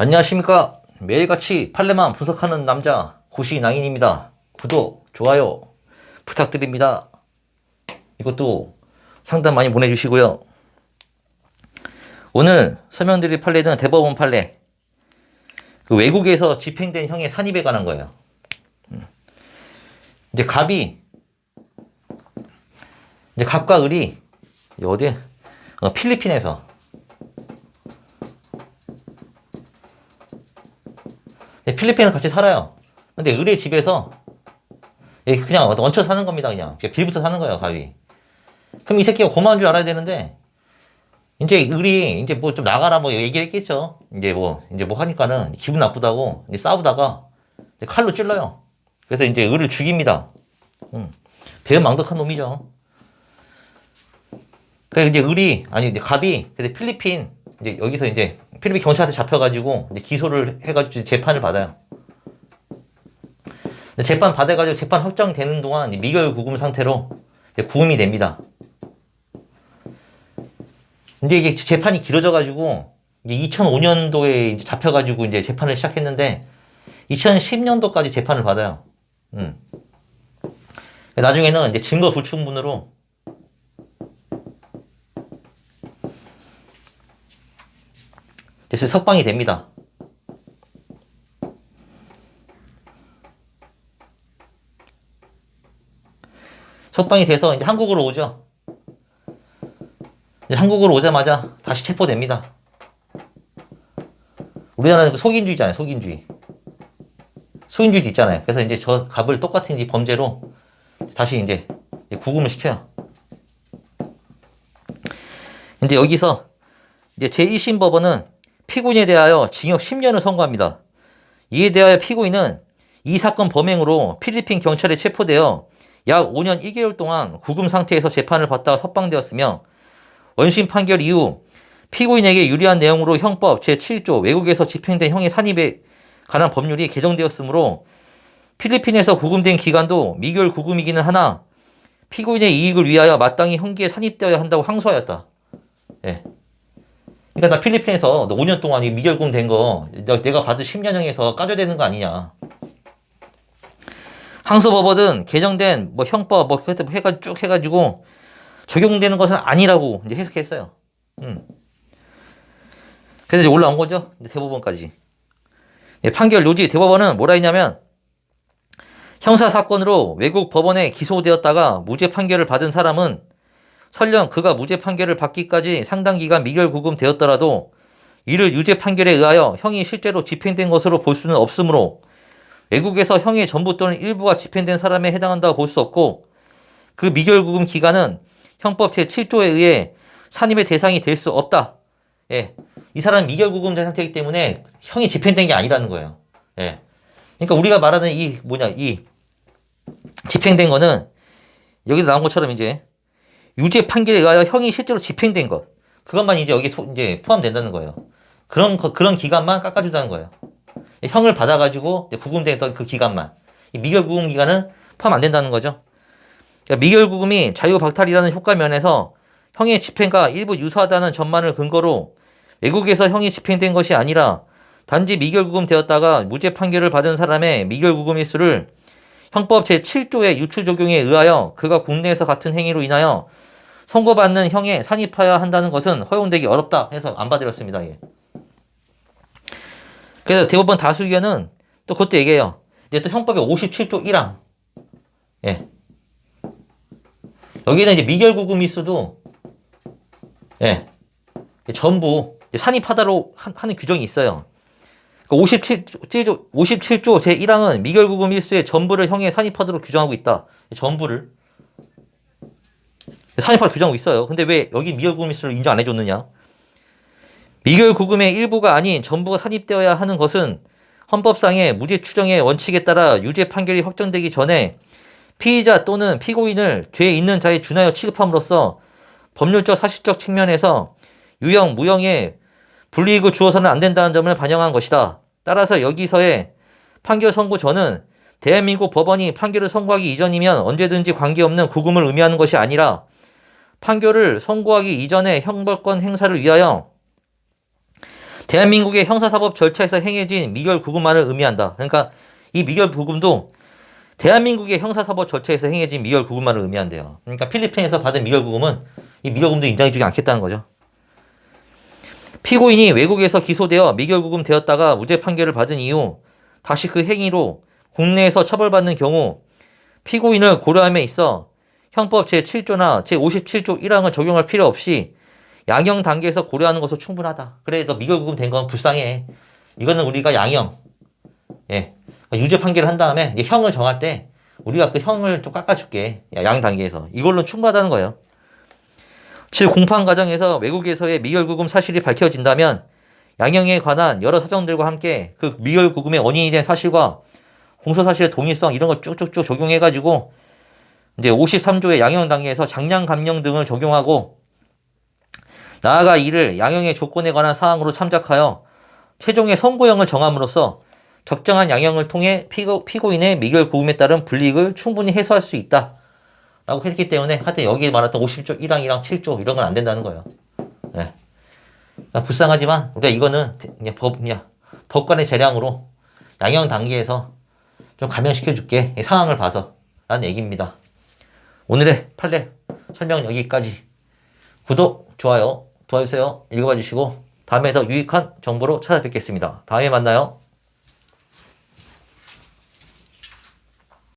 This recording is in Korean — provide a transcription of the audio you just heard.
안녕하십니까. 매일같이 판례만 분석하는 남자 고시낭인입니다. 구독, 좋아요 부탁드립니다. 이것도 상담 많이 보내주시고요. 오늘 설명드릴 판례는 대법원 판례. 그 외국에서 집행된 형의 산입에 관한 거예요. 이제 갑과 을이 어디? 필리핀에서 필리핀에서 같이 살아요. 근데 을의 집에서 그냥 얹혀 사는 겁니다. 그냥 빌부터 사는 거예요, 갑이. 그럼 이 새끼가 고마운 줄 알아야 되는데, 이제 을이 이제 뭐 좀 나가라 뭐 얘기를 했겠죠. 이제 뭐 하니까는 기분 나쁘다고 이제 싸우다가 이제 칼로 찔러요. 그래서 이제 을을 죽입니다. 배은망덕한 놈이죠. 그래서 이제 이제 갑이 근데 필리핀 이제 여기서 이제 필리핀 경찰한테 잡혀가지고 이제 기소를 해가지고 재판을 받아요. 재판 받아가지고 재판 확정되는 동안 미결 구금 상태로 구금이 됩니다. 근데 이게 재판이 길어져가지고 이제 2005년도에 이제 잡혀가지고 이제 재판을 시작했는데 2010년도까지 재판을 받아요. 나중에는 이제 증거 불충분으로 석방이 됩니다. 석방이 돼서 이제 한국으로 오죠. 이제 한국으로 오자마자 다시 체포됩니다. 우리나라는 속인주의잖아요, 속인주의. 속인주의도 있잖아요. 그래서 이제 저 갑을 똑같은 이 범죄로 다시 이제 구금을 시켜요. 이제 여기서 이제 제1심 법원은 피고인에 대하여 징역 10년을 선고합니다. 이에 대하여 피고인은 이 사건 범행으로 필리핀 경찰에 체포되어 약 5년 1개월 동안 구금 상태에서 재판을 받다가 석방되었으며 원심 판결 이후 피고인에게 유리한 내용으로 형법 제7조 외국에서 집행된 형의 산입에 관한 법률이 개정되었으므로 필리핀에서 구금된 기간도 미결 구금이기는 하나 피고인의 이익을 위하여 마땅히 형기에 산입되어야 한다고 항소하였다. 예. 그러니까 나 필리핀에서 5년 동안 미결 구금된 거 내가 받은 10년형에서 까줘야 되는 거 아니냐. 항소법원은 개정된 형법 쭉 해가지고 적용되는 것은 아니라고 이제 해석했어요. 그래서 이제 올라온 거죠. 대법원까지. 판결 요지 대법원은 뭐라 했냐면 형사 사건으로 외국 법원에 기소되었다가 무죄 판결을 받은 사람은 설령 그가 무죄 판결을 받기까지 상당 기간 미결 구금되었더라도 이를 유죄 판결에 의하여 형이 실제로 집행된 것으로 볼 수는 없으므로 외국에서 형의 전부 또는 일부가 집행된 사람에 해당한다고 볼 수 없고 그 미결 구금 기간은 형법 제7조에 의해 산입의 대상이 될 수 없다. 예. 이 사람은 미결 구금된 상태이기 때문에 형이 집행된 게 아니라는 거예요. 예. 그러니까 우리가 말하는 이 집행된 거는 여기서 나온 것처럼 이제 유죄 판결에 의하여 형이 실제로 집행된 것. 그것만 이제 여기에 이제 포함된다는 거예요. 그런 기간만 깎아준다는 거예요. 형을 받아가지고 구금됐던 그 기간만. 미결 구금 기간은 포함 안 된다는 거죠. 그러니까 미결 구금이 자유박탈이라는 효과 면에서 형의 집행과 일부 유사하다는 점만을 근거로 외국에서 형이 집행된 것이 아니라 단지 미결 구금되었다가 무죄 판결을 받은 사람의 미결 구금일 수를 형법 제7조의 유추 적용에 의하여 그가 국내에서 같은 행위로 인하여 선고받는 형에 산입하여야 한다는 것은 허용되기 어렵다 해서 안 받아들였습니다. 예. 그래서 대법원 다수 의견은 또 그것도 얘기해요. 이제 또 형법의 57조 1항. 예. 여기는 이제 미결 구금일 수도 예. 전부 산입하다로 하는 규정이 있어요. 57조 제1항은 미결 구금 일수의 전부를 형에 산입하도록 규정하고 있다. 전부를 산입할 규정하고 있어요. 근데 왜 여기 미결 구금 일수를 인정 안 해줬느냐? 미결 구금의 일부가 아닌 전부가 산입되어야 하는 것은 헌법상의 무죄 추정의 원칙에 따라 유죄 판결이 확정되기 전에 피의자 또는 피고인을 죄 있는 자에 준하여 취급함으로써 법률적 사실적 측면에서 유형 무형에 불이익을 주어서는 안 된다는 점을 반영한 것이다. 따라서 여기서의 판결 선고 전은 대한민국 법원이 판결을 선고하기 이전이면 언제든지 관계없는 구금을 의미하는 것이 아니라 판결을 선고하기 이전의 형벌권 행사를 위하여 대한민국의 형사사법 절차에서 행해진 미결 구금만을 의미한다. 그러니까 이 미결 구금도 대한민국의 형사사법 절차에서 행해진 미결 구금만을 의미한대요. 그러니까 필리핀에서 받은 미결 구금은 이 미결 구금도 인정해주지 않겠다는 거죠. 피고인이 외국에서 기소되어 미결 구금되었다가 무죄 판결을 받은 이후 다시 그 행위로 국내에서 처벌받는 경우 피고인을 고려함에 있어 형법 제7조나 제57조 1항을 적용할 필요 없이 양형 단계에서 고려하는 것으로 충분하다. 그래, 너 미결 구금 된 건 불쌍해. 이거는 우리가 양형, 예, 유죄 판결을 한 다음에 이제 형을 정할 때 우리가 그 형을 좀 깎아줄게. 양 단계에서. 이걸로 충분하다는 거예요. 즉 공판 과정에서 외국에서의 미결 구금 사실이 밝혀진다면 양형에 관한 여러 사정들과 함께 그 미결 구금의 원인이 된 사실과 공소 사실의 동일성 이런 걸 쭉쭉쭉 적용해가지고 이제 53조의 양형 단계에서 장량 감형 등을 적용하고 나아가 이를 양형의 조건에 관한 사항으로 참작하여 최종의 선고형을 정함으로써 적정한 양형을 통해 피고인의 미결 구금에 따른 불이익을 충분히 해소할 수 있다. 라고 했기 때문에 하여튼 여기에 말했던 50조 1항, 1항, 7조 이런 건 안 된다는 거예요. 네. 그러니까 불쌍하지만 우리가 이거는 그냥 법관의 재량으로 양형 단계에서 좀 감형시켜 줄게. 상황을 봐서 라는 얘기입니다. 오늘의 판례 설명 여기까지. 구독, 좋아요 도와주세요. 읽어봐 주시고 다음에 더 유익한 정보로 찾아뵙겠습니다. 다음에 만나요.